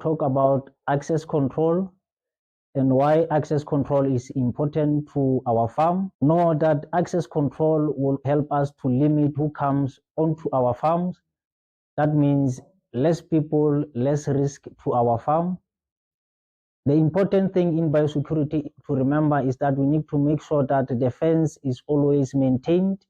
talk about access control and why access control is important to our farm. Know that access control will help us to limit who comes onto our farms. That means less people, less risk to our farm. The important thing in biosecurity to remember is that we need to make sure that the fence is always maintained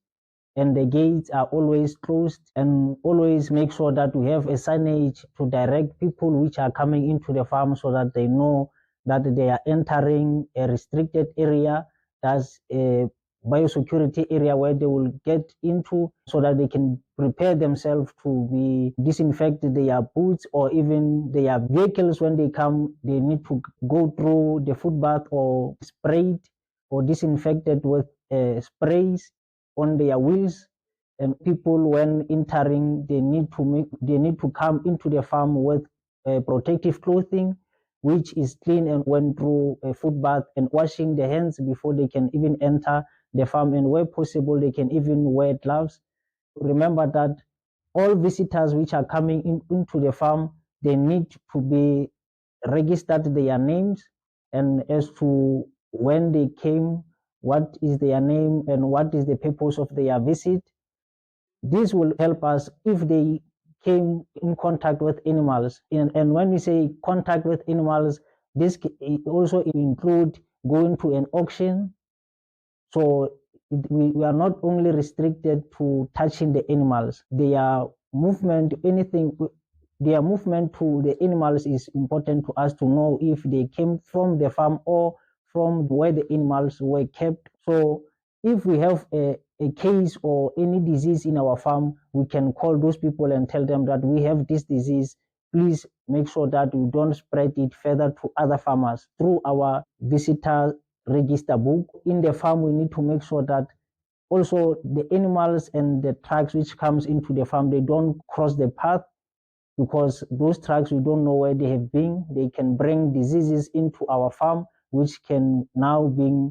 and the gates are always closed, and always make sure that we have a signage to direct people which are coming into the farm so that they know that they are entering a restricted area. That's a biosecurity area where they will get into so that they can prepare themselves to be disinfect their boots or even their vehicles. When they come, they need to go through the foot bath or sprayed or disinfected with sprays on their wheels. And people, when entering, they need to come into the farm with protective clothing which is clean and went through a foot bath and washing their hands before they can even enter the farm, and where possible they can even wear gloves. Remember that all visitors which are coming into the farm, they need to be registered their names, and as to when they came, what is their name and what is the purpose of their visit. This will help us if they came in contact with animals. And when we say contact with animals, this also include going to an auction. So we are not only restricted to touching the animals. Their movement, their movement to the animals is important to us to know if they came from the farm or from where the animals were kept. So if we have a case or any disease in our farm, we can call those people and tell them that we have this disease. Please make sure that we don't spread it further to other farmers through our visitor register book. In the farm, we need to make sure that also the animals and the trucks which comes into the farm, they don't cross the path, because those trucks, we don't know where they have been. They can bring diseases into our farm which can now be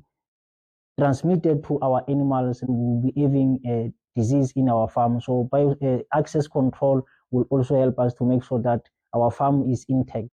transmitted to our animals, and we'll be having a disease in our farm. So access control will also help us to make sure that our farm is intact.